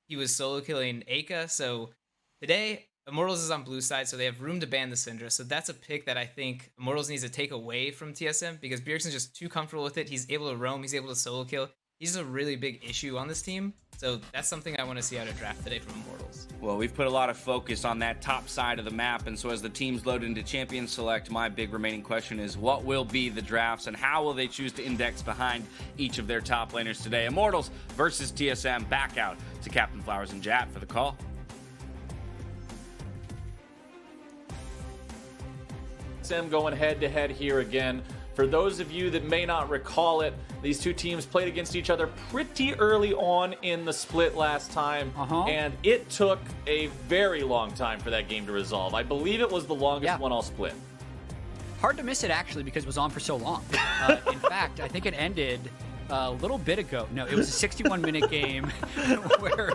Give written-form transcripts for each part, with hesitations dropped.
he was solo killing Eika. So today, Immortals is on blue side, so they have room to ban the Syndra. So that's a pick that I think Immortals needs to take away from TSM because Bjergsen's just too comfortable with it. He's able to roam. He's able to solo kill. He's a really big issue on this team. So that's something I want to see out of draft today from Immortals. Well, we've put a lot of focus on that top side of the map, and so as the teams load into Champion Select, my big remaining question is what will be the drafts and how will they choose to index behind each of their top laners today? Immortals versus TSM. Back out to Captain Flowers and Jat for the call. TSM going head-to-head here again. For those of you that may not recall it, these two teams played against each other pretty early on in the split last time, and it took a very long time for that game to resolve. I believe it was the longest one all split. Hard to miss it, actually, because it was on for so long. In fact, I think it ended a little bit ago. No, it was a 61-minute game where...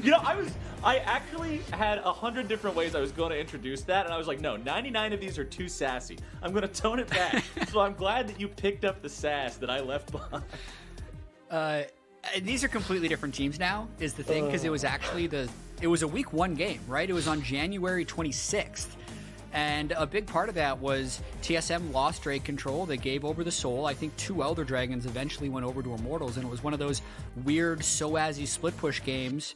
You know, I actually had 100 different ways I was going to introduce that, and I was like, no, 99 of these are too sassy. I'm going to tone it back. So I'm glad that you picked up the sass that I left behind. These are completely different teams now, is the thing, because it was actually it was a week 1 game, right? It was on January 26th. And a big part of that was TSM lost Drake control. They gave over the soul. I think 2 Elder Dragons eventually went over to Immortals, and it was one of those weird sOAZ split push games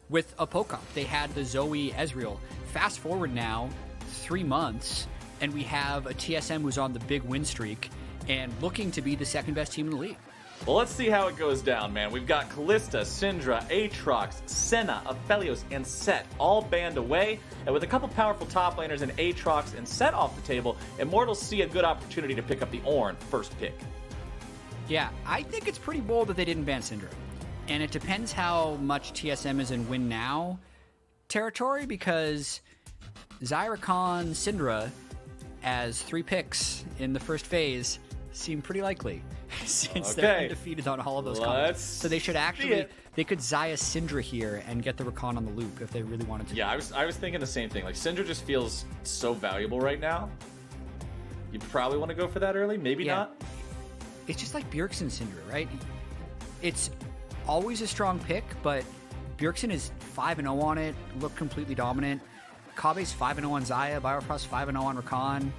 with a poke-up. They had the Zoe Ezreal. Fast forward now 3 months, and we have a TSM who's on the big win streak and looking to be the second best team in the league. Well, let's see how it goes down, man. We've got Kalista, Syndra, Aatrox, Senna, Aphelios, and Set all banned away. And with a couple powerful top laners in Aatrox and Set off the table, Immortals see a good opportunity to pick up the Ornn first pick. Yeah, I think it's pretty bold that they didn't ban Syndra. And it depends how much TSM is in win now territory, because Zyricon, Syndra as 3 picks in the first phase seem pretty likely. Since they're undefeated on all of those combos. So they should actually, they could Xayah Syndra here and get the Rakan on the loop if they really wanted to. Yeah, I was thinking the same thing. Like, Syndra just feels so valuable right now. You probably want to go for that early, maybe not. It's just like Bjergsen Syndra, right? It's always a strong pick, but Bjergsen is 5-0 on it, looked completely dominant. Kobbe's 5-0 on Xayah, Biofrost 5-0 on Rakan.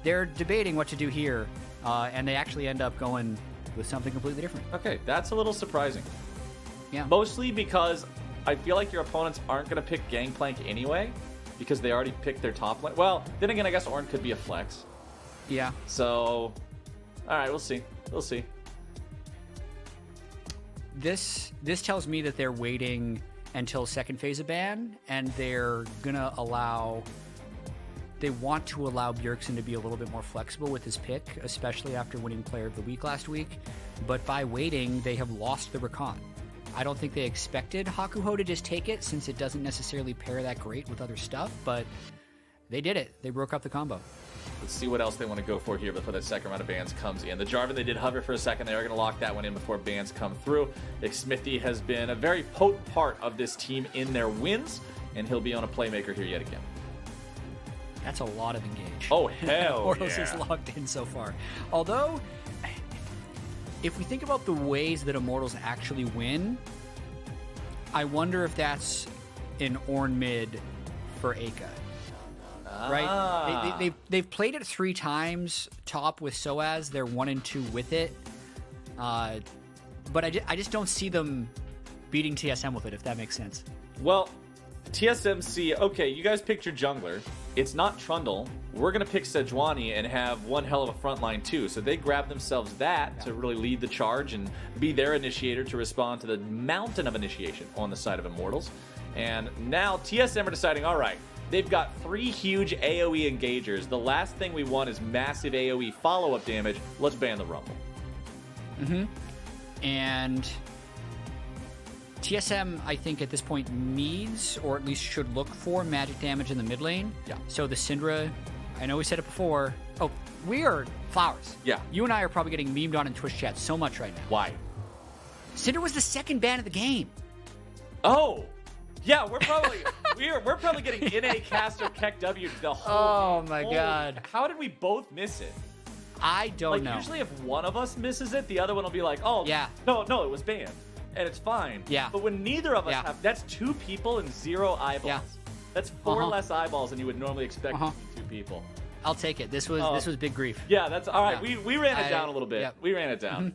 They're debating what to do here. And they actually end up going with something completely different. Okay, that's a little surprising. Yeah. Mostly because I feel like your opponents aren't going to pick Gangplank anyway, because they already picked their top lane. Well, then again, I guess Ornn could be a flex. Yeah. So, all right, we'll see. We'll see. This tells me that they're waiting until second phase of ban, and they're going to allow... They want to allow Bjergsen to be a little bit more flexible with his pick, especially after winning Player of the Week last week. But by waiting, they have lost the Rakan. I don't think they expected Hakuho to just take it, since it doesn't necessarily pair that great with other stuff, but they did it. They broke up the combo. Let's see what else they want to go for here before that second round of bans comes in. The Jarvan, they did hover for a second. They are going to lock that one in before bans come through. Xmithie has been a very potent part of this team in their wins, and he'll be on a playmaker here yet again. That's a lot of engage. Oh, hell Immortals is locked in so far. Although, if we think about the ways that Immortals actually win, I wonder if that's an Ornn mid for Eika. Right? They've played it 3 times top with sOAZ. They're 1-2 with it. But I just don't see them beating TSM with it, if that makes sense. Well, TSMC, okay, you guys picked your jungler. It's not Trundle. We're going to pick Sejuani and have one hell of a front line too. So they grab themselves that to really lead the charge and be their initiator to respond to the mountain of initiation on the side of Immortals. And now TSM are deciding, all right, they've got 3 huge AoE engagers. The last thing we want is massive AoE follow-up damage. Let's ban the Rumble. And TSM, I think, at this point needs, or at least should look for, magic damage in the mid lane. Yeah. So the Syndra, I know we said it before. Oh, we are Flowers. Yeah. You and I are probably getting memed on in Twitch chat so much right now. Why? Syndra was the second ban of the game. Oh, yeah, we're probably we're probably getting NA caster Keck W the whole. Oh my god! How did we both miss it? I don't know. Usually if one of us misses it, the other one will be like, "Oh, yeah, no, it was banned." and it's fine. Yeah. But when neither of us Yeah. have, that's 2 people and 0 eyeballs. Yeah. That's 4 less eyeballs than you would normally expect from 2 people. I'll take it. This was big grief. Yeah, that's all right. Yeah. We ran it down a little bit. Yep. We ran it down.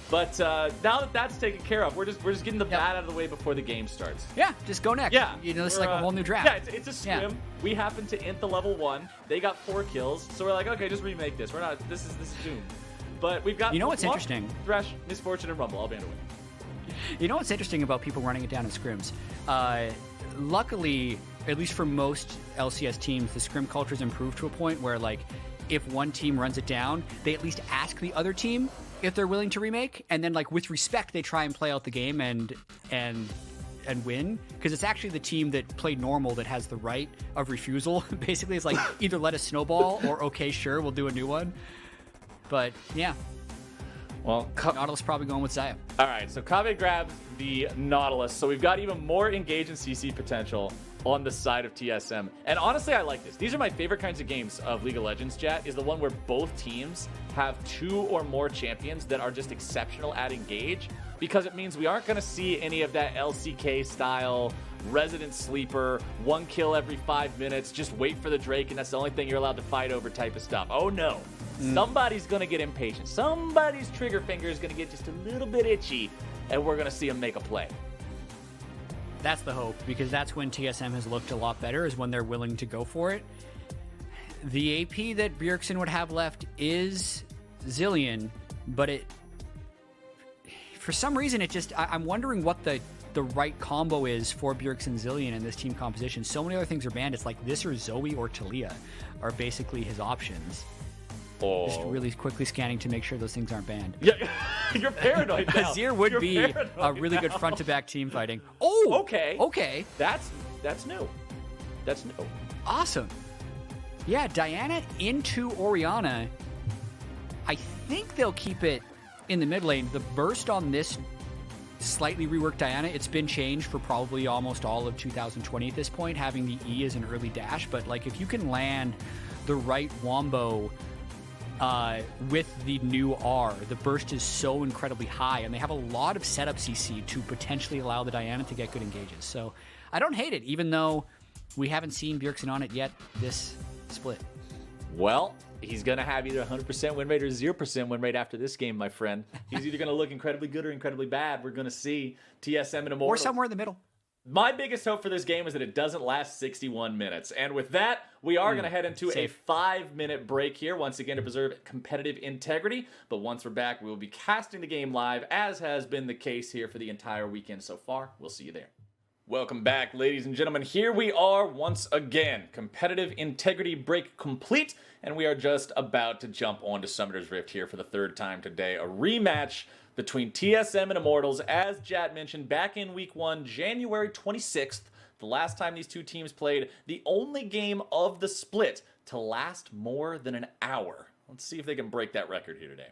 But now that that's taken care of, we're just getting the bad out of the way before the game starts. Yeah, just go next. Yeah, You know, this is we're, like a whole new draft. Yeah, it's a scrim. We happen to int the level 1. They got 4 kills, so we're like, okay, just remake this. We're not. This is doomed. But we've got. You know what's Luck, interesting? Thresh, Misfortune, and Rumble all band away. You know what's interesting about people running it down in scrims? Luckily, at least for most LCS teams, the scrim culture's improved to a point where, like, if one team runs it down, they at least ask the other team if they're willing to remake, and then, like, with respect, they try and play out the game and win, because it's actually the team that played normal that has the right of refusal. Basically, it's like either let us snowball or okay, sure, we'll do a new one. But yeah, Well, Nautilus probably going with Xayah. all right, so Kobbe grabs the Nautilus, so we've got even more engage and CC potential on the side of TSM. And honestly, I like this. These are my favorite kinds of games of League of Legends, chat, is the one where both teams have 2 or more champions that are just exceptional at engage, because it means we aren't going to see any of that LCK style resident sleeper, 1 kill every 5 minutes, just wait for the Drake and that's the only thing you're allowed to fight over type of stuff. Oh no. Somebody's going to get impatient. Somebody's trigger finger is going to get just a little bit itchy, and we're going to see them make a play. That's the hope, because that's when TSM has looked a lot better, is when they're willing to go for it. The AP that Bjergsen would have left is Zilean, but for some reason, I'm wondering what the right combo is for Bjergsen Zilean in this team composition. So many other things are banned. It's like this or Zoe or Talia are basically his options. Oh. Just really quickly scanning to make sure those things aren't banned. Yeah, you're paranoid now. Azir would You're be a paranoid really good now. front-to-back team fighting. Oh! Okay. Okay. That's new. That's new. Awesome. Yeah, Diana into Orianna. I think they'll keep it in the mid lane. The burst on this slightly reworked Diana, it's been changed for probably almost all of 2020 at this point, having the E as an early dash. But like, if you can land the right wombo with the new R, the burst is so incredibly high, and they have a lot of setup CC to potentially allow the Diana to get good engages. So I don't hate it, even though we haven't seen Bjergsen on it yet this split. Well, he's going to have either 100% win rate or 0% win rate after this game, my friend. He's either going to look incredibly good or incredibly bad. We're going to see TSM and Immortals. Or somewhere in the middle. My biggest hope for this game is that it doesn't last 61 minutes. And with that, we are going to head into safe. a 5-minute break here, once again to preserve competitive integrity. But once we're back, we will be casting the game live, as has been the case here for the entire weekend so far. We'll see you there. Welcome back, ladies and gentlemen. Here we are once again. Competitive integrity break complete, and we are just about to jump onto Summoner's Rift here for the 3rd time today. A rematch between TSM and Immortals, as Jat mentioned, back in Week 1, January 26th, the last time these two teams played, the only game of the split to last more than an hour. Let's see if they can break that record here today.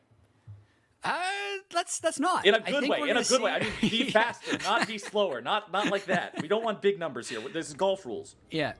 That's not. In a good way, in a good way. I mean, be faster, not be slower, not like that. We don't want big numbers here. This is golf rules. Yeah.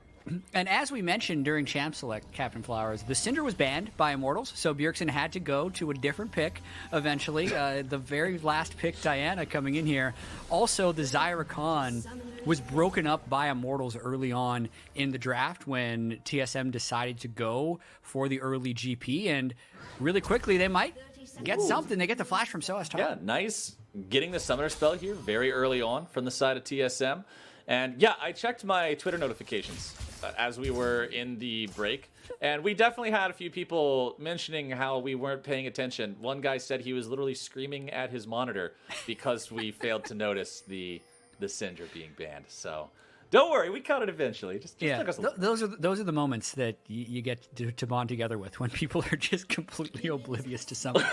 And as we mentioned during Champ Select, Captain Flowers, the Syndra was banned by Immortals, so Bjergsen had to go to a different pick eventually. The very last pick, Diana, coming in here. Also, the Zyra Khan was broken up by Immortals early on in the draft when TSM decided to go for the early GP, and really quickly they might get something. They get the flash from sOAZ top. Yeah, nice getting the Summoner spell here very early on from the side of TSM. And yeah, I checked my Twitter notifications as we were in the break, and we definitely had a few people mentioning how we weren't paying attention. One guy said he was literally screaming at his monitor because we failed to notice the Syndra being banned. So don't worry, we caught it eventually. Just Yeah, took us a little. those are the moments that you get to bond together with, when people are just completely oblivious to something,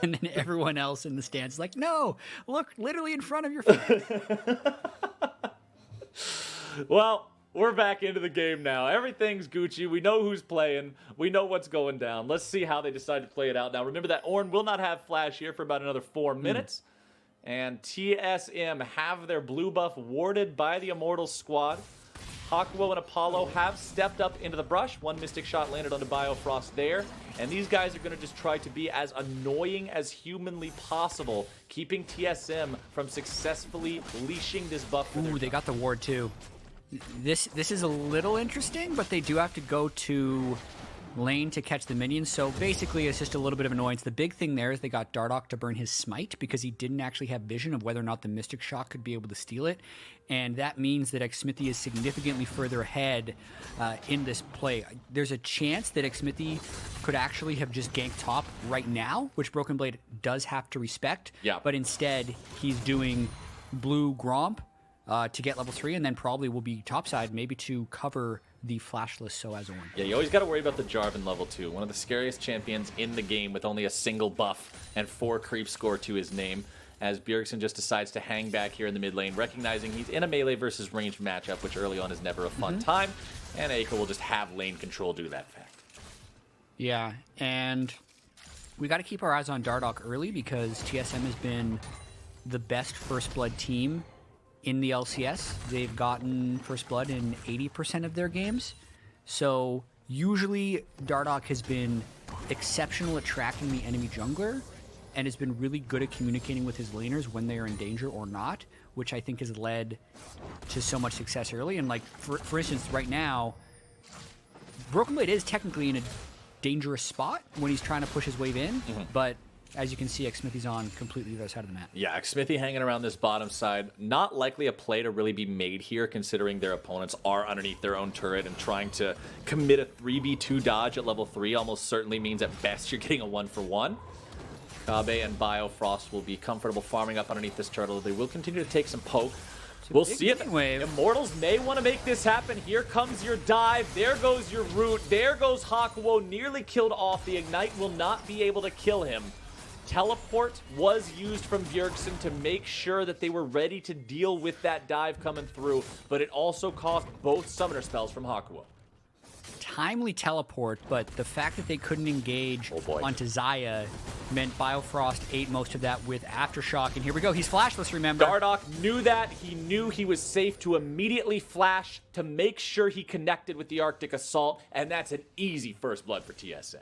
and then everyone else in the stands is like, no, look, literally in front of your face. Well, we're back into the game now. Everything's Gucci. We know who's playing. We know what's going down. Let's see how they decide to play it out. Now, remember that Ornn will not have Flash here for about another 4 minutes. And TSM have their blue buff warded by the Immortals squad. Hakuho and Apollo have stepped up into the brush. One Mystic Shot landed onto Biofrost there. And these guys are going to just try to be as annoying as humanly possible, keeping TSM from successfully leashing this buff for their Ooh, they got the ward too. This is a little interesting, but they do have to go to lane to catch the minions, so basically it's just a little bit of annoyance. The big thing there is they got Dardoch to burn his smite because he didn't actually have vision of whether or not the Mystic Shot could be able to steal it, and that means that Xmithie is significantly further ahead in this play. There's a chance that Xmithie could actually have just ganked top right now, which Broken Blade does have to respect, but instead he's doing blue Gromp to get level 3, and then probably will be topside maybe to cover the flashless sOAZ one. Yeah, you always got to worry about the Jarvan level 2. One of the scariest champions in the game with only a single buff and 4 creep score to his name, as Bjergsen just decides to hang back here in the mid lane, recognizing he's in a melee versus ranged matchup, which early on is never a fun time, and Eika will just have lane control due to that fact. Yeah, and we got to keep our eyes on Dardoch early because TSM has been the best First Blood team in the LCS. They've gotten First Blood in 80% of their games. So usually Dardoch has been exceptional at tracking the enemy jungler and has been really good at communicating with his laners when they are in danger or not, which I think has led to so much success early. And like, for instance, right now, Broken Blade is technically in a dangerous spot when he's trying to push his wave in, but as you can see, Xmithie's on completely the other side of the map. Yeah, Xmithie hanging around this bottom side. Not likely a play to really be made here, considering their opponents are underneath their own turret, and trying to commit a 3v2 dodge at level 3 almost certainly means at best you're getting a 1-for-1. Kobbe and Biofrost will be comfortable farming up underneath this turtle. They will continue to take some poke. We'll see if Immortals may want to make this happen. Here comes your dive. There goes your root. There goes Hakuho, nearly killed off. The Ignite will not be able to kill him. Teleport was used from Bjergsen to make sure that they were ready to deal with that dive coming through, but it also cost both summoner spells from Hakuho. Timely teleport, but the fact that they couldn't engage onto Xayah meant Biofrost ate most of that with Aftershock, and here we go. He's flashless, remember? Dardoch knew that. He knew he was safe to immediately flash to make sure he connected with the Arctic Assault, and that's an easy First Blood for TSM.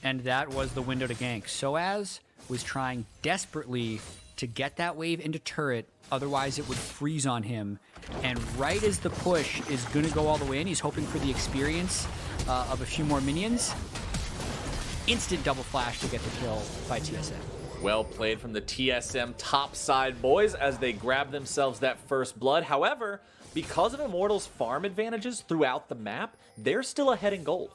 And that was the window to gank. sOAZ was trying desperately to get that wave into turret, otherwise it would freeze on him. And right as the push is going to go all the way in, he's hoping for the experience of a few more minions. Instant double flash to get the kill by TSM. Well played from the TSM top side boys as they grab themselves that First Blood. However, because of Immortals' farm advantages throughout the map, they're still ahead in gold.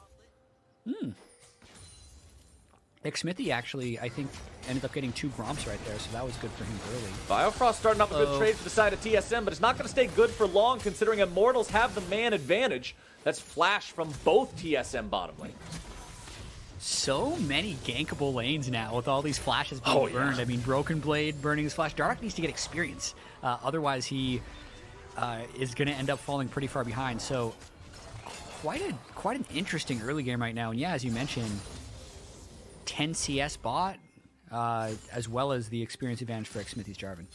Xmithie actually, I think, ended up getting 2 Gromps right there, so that was good for him early. Biofrost starting up a good trade for the side of TSM, but it's not going to stay good for long considering Immortals have the man advantage. That's flash from both TSM bottom lane. So many gankable lanes now with all these flashes being burned. I mean, Broken Blade burning his flash. Dardoch needs to get experience. Otherwise, he is going to end up falling pretty far behind. So quite an interesting early game right now. And yeah, as you mentioned, 10 CS bot, as well as the experience advantage for Xmithie's Jarvan.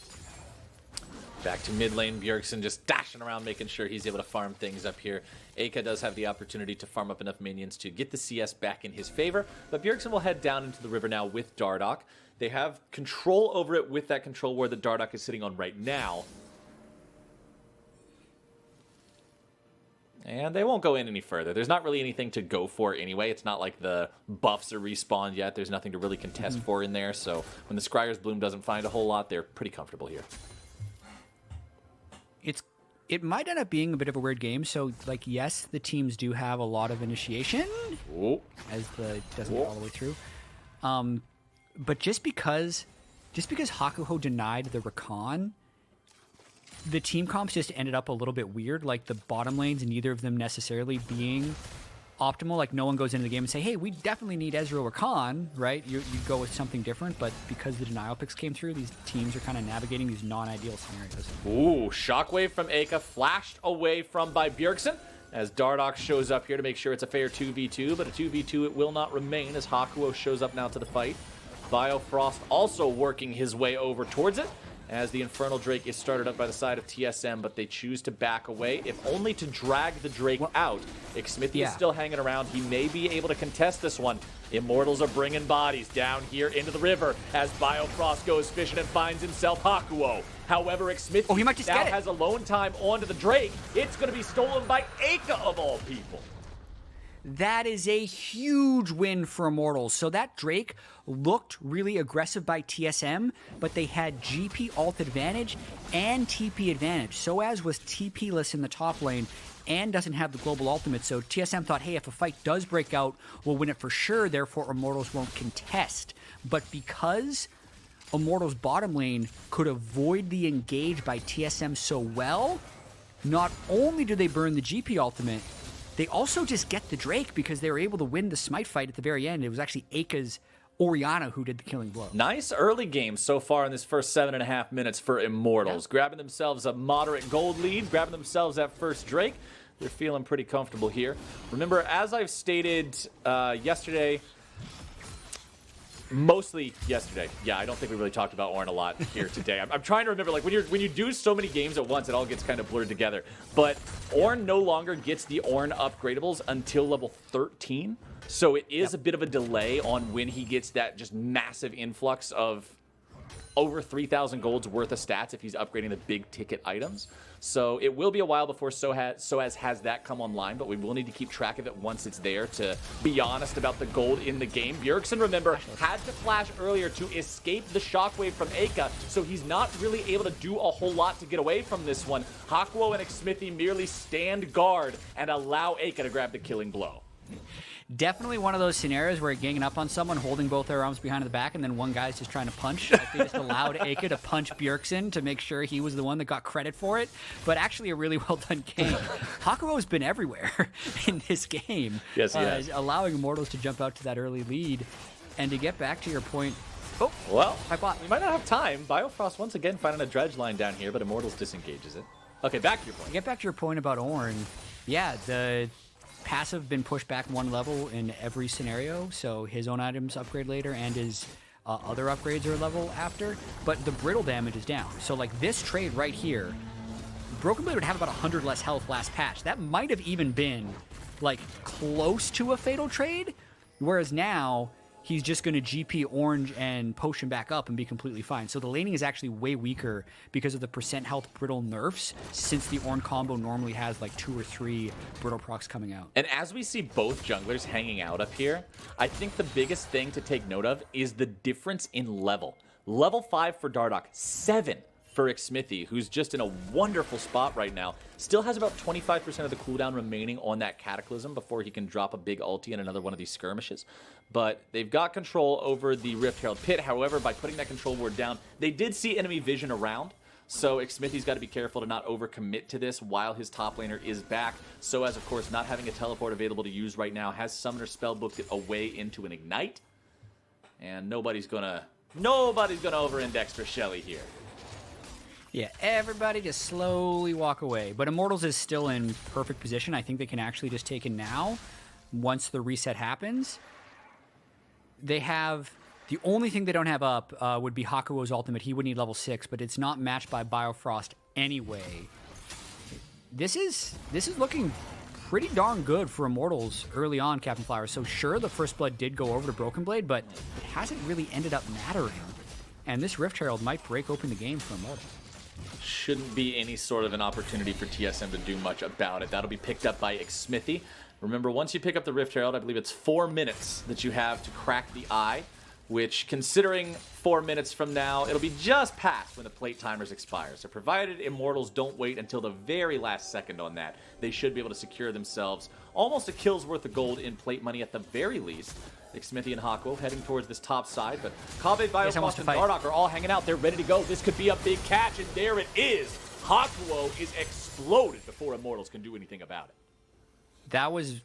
Back to mid lane, Bjergsen just dashing around, making sure he's able to farm things up here. Eika does have the opportunity to farm up enough minions to get the CS back in his favor, but Bjergsen will head down into the river now with Dardoch. They have control over it with that control ward that Dardoch is sitting on right now. And they won't go in any further. There's not really anything to go for anyway. It's not like the buffs are respawned yet. There's nothing to really contest for in there. So when the Scryer's Bloom doesn't find a whole lot, they're pretty comfortable here. It might end up being a bit of a weird game. So, like, yes, the teams do have a lot of initiation, as the doesn't go all the way through. But just because Hakuho denied the Rakan, the team comps just ended up a little bit weird, like the bottom lanes, neither of them necessarily being optimal. Like, no one goes into the game and say, hey, we definitely need Ezreal or Khan, right? You go with something different, but because the denial picks came through, these teams are kind of navigating these non-ideal scenarios. Ooh, Shockwave from Eika, flashed away from by Bjergsen, as Dardoch shows up here to make sure it's a fair 2v2, but a 2v2 it will not remain as Hakuho shows up now to the fight. Biofrost also working his way over towards it. as the Infernal Drake is started up by the side of TSM, but they choose to back away, if only to drag the Drake out. Xmithie is still hanging around. He may be able to contest this one. Immortals are bringing bodies down here into the river as Biofrost goes fishing and finds himself Hakuho. However, Xmithie he might just now get it. has alone time onto the Drake. It's going to be stolen by Eika of all people. That is a huge win for Immortals. So that Drake looked really aggressive by TSM, but they had GP ult advantage and TP advantage. sOAZ was TP-less in the top lane and doesn't have the global ultimate, so TSM thought, hey, if a fight does break out, we'll win it for sure, therefore Immortals won't contest. But because Immortals' bottom lane could avoid the engage by TSM so well, not only do they burn the GP ultimate, they also just get the Drake because they were able to win the Smite fight at the very end. It was actually Eika's Orianna who did the killing blow. Nice early game so far in this first 7.5 minutes for Immortals. Grabbing themselves a moderate gold lead, grabbing themselves that first Drake. They're feeling pretty comfortable here. Remember, as I've stated yesterday, mostly yesterday. Yeah, I don't think we really talked about Ornn a lot here today. I'm trying to remember, like, when you do so many games at once, it all gets kind of blurred together. But Ornn no longer gets the Ornn upgradables until level 13. So it is a bit of a delay on when he gets that just massive influx of over 3,000 gold's worth of stats if he's upgrading the big ticket items. So it will be a while before sOAZ has that come online, but we will need to keep track of it once it's there to be honest about the gold in the game. Bjergsen, remember, had to flash earlier to escape the shockwave from Eika, so he's not really able to do a whole lot to get away from this one. Hakuho and Xmithie merely stand guard and allow Eika to grab the killing blow. Definitely one of those scenarios where you're ganging up on someone, holding both their arms behind the back, and then one guy's just trying to punch. Like they just allowed Eika to punch Bjergsen to make sure he was the one that got credit for it. But actually a really well done game. Hakuho's been everywhere in this game. Yes, he has. Allowing Immortals to jump out to that early lead. And to get back to your point, Well, I bought. we might not have time. Biofrost once again finding a dredge line down here, but Immortals disengages it. Okay, back to your point. To get back to your point about Ornn, yeah, the passive been pushed back one level in every scenario, so his own items upgrade later and his other upgrades are a level after, but the brittle damage is down. So like this trade right here, Broken Blade would have about 100 less health last patch. That might have even been like close to a fatal trade, whereas now he's just going to GP orange and potion back up and be completely fine. So the laning is actually way weaker because of the percent health brittle nerfs, since the Ornn combo normally has like 2 or 3 brittle procs coming out. And as we see both junglers hanging out up here, I think the biggest thing to take note of is the difference in level. Level 5 for Dardoch, 7 for Xmithie, who's just in a wonderful spot right now. Still has about 25% of the cooldown remaining on that Cataclysm before he can drop a big ulti in another one of these skirmishes. But they've got control over the Rift Herald Pit. However, by putting that control ward down, they did see enemy vision around. So Xmithie's got to be careful to not overcommit to this while his top laner is back. sOAZ, of course, not having a teleport available to use right now, has Summoner spellbooked it away into an Ignite. And nobody's gonna over-index for Shelly here. Yeah, everybody just slowly walk away. But Immortals is still in perfect position. I think they can actually just take it now once the reset happens. They have... The only thing they don't have up would be Hakuho's ultimate. He would need level 6, but it's not matched by Biofrost anyway. This is looking pretty darn good for Immortals early on, Captain Flower. So sure, the first blood did go over to Broken Blade, but it hasn't really ended up mattering. And this Rift Herald might break open the game for Immortals. Shouldn't be any sort of an opportunity for TSM to do much about it. That'll be picked up by Xmithie. Remember, once you pick up the Rift Herald, I believe it's 4 minutes that you have to crack the eye, which, considering 4 minutes from now, it'll be just past when the plate timers expire. So provided Immortals don't wait until the very last second on that, they should be able to secure themselves almost a kill's worth of gold in plate money at the very least. Xmithie and Hakuho heading towards this top side, but Kobbe, Biofrost, and Dardoch are all hanging out. They're ready to go. This could be a big catch, and there it is. Hakuho is exploded before Immortals can do anything about it. That was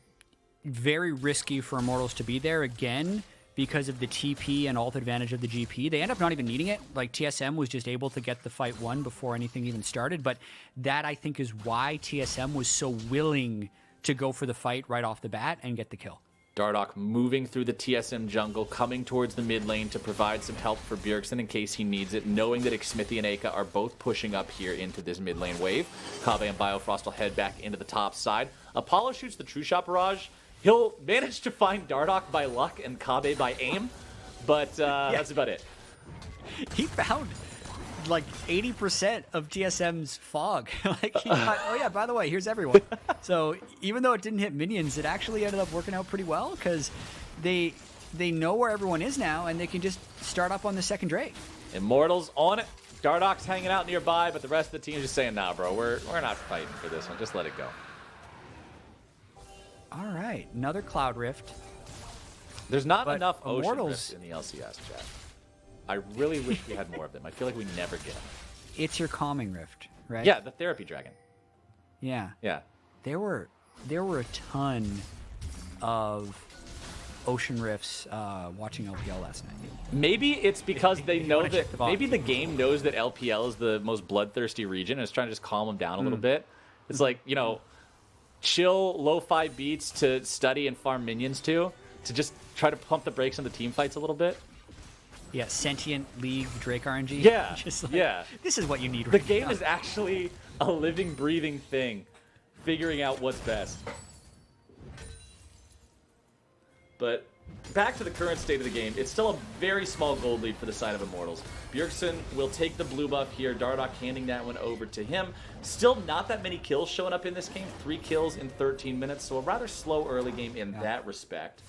very risky for Immortals to be there again because of the TP and ult advantage of the GP. They end up not even needing it. Like, TSM was just able to get the fight won before anything even started, but that, I think, is why TSM was so willing to go for the fight right off the bat and get the kill. Dardoch moving through the TSM jungle, coming towards the mid lane to provide some help for Bjergsen in case he needs it, knowing that Xmithie and Eika are both pushing up here into this mid lane wave. Kobbe and Biofrost will head back into the top side. Apollo shoots the True Shot Barrage. He'll manage to find Dardoch by luck and Kobbe by aim, but that's about it. He found like 80% of TSM's fog. Like he got, oh yeah, by the way, here's everyone. So even though it didn't hit minions, it actually ended up working out pretty well because they know where everyone is now and they can just start up on the second Drake. Immortals on it. Dardoch's hanging out nearby, but the rest of the team is just saying, nah, bro, we're not fighting for this one. Just let it go. All right, another Cloud Rift. There's not But enough Ocean Immortals- Rifts in the LCS, chat. I really wish we had more of them. I feel like we never get them. It's your calming rift, right? Yeah, the Therapy Dragon. Yeah. Yeah. There were a ton of ocean rifts watching LPL last night. Maybe it's because they know wanna check that the volume. maybe the game knows that LPL is the most bloodthirsty region and is trying to just calm them down a little bit. It's like, you know, chill lo-fi beats to study and farm minions to just try to pump the brakes on the team fights a little bit. Yeah, sentient League Drake RNG. Yeah, Just like, yeah. This is what you need The right game now. is actually a living, breathing thing, figuring out what's best. But back to the current state of the game, it's still a very small gold lead for the side of Immortals. Bjergsen will take the blue buff here, Dardoch handing that one over to him. Still not that many kills showing up in this game, 3 kills in 13 minutes, so a rather slow early game in that respect.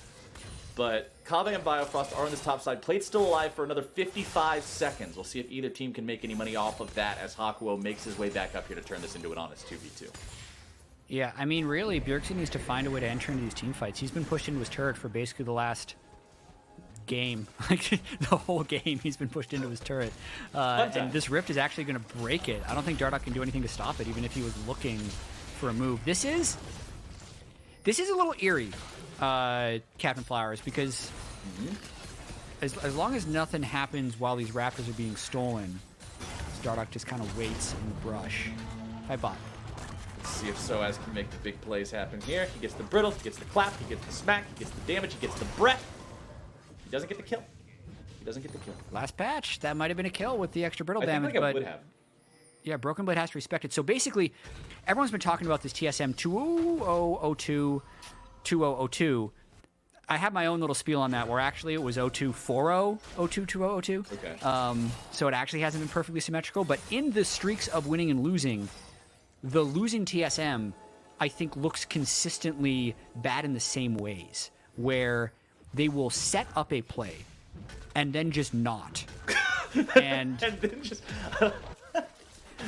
But Kobbe and Biofrost are on this top side. Plate's still alive for another 55 seconds. We'll see if either team can make any money off of that as Hakuho makes his way back up here to turn this into an honest 2v2. Yeah, I mean, really, Bjergsen needs to find a way to enter into these team fights. He's been pushed into his turret for basically the last game. Like, the whole game, he's been pushed into his turret. And this Rift is actually going to break it. I don't think Dardoch can do anything to stop it, even if he was looking for a move. This is a little eerie, Captain Flowers, because as long as nothing happens while these Raptors are being stolen, Dardoch just kind of waits in the brush. Hi, bot. Let's see if sOAZ can make the big plays happen here. He gets the brittle, he gets the clap, he gets the smack, he gets the damage, he gets the breath. He doesn't get the kill. He doesn't get the kill. Last patch, that might have been a kill with the extra brittle I damage, think like but it would have. yeah, Broken Blade has to respect it. So basically, everyone's been talking about this TSM 2002, 2002. I have my own little spiel on that, where actually it was 0240, 02, 2002. Okay. So it actually hasn't been perfectly symmetrical, but in the streaks of winning and losing, the losing TSM, I think, looks consistently bad in the same ways, where they will set up a play and then just not. And then just...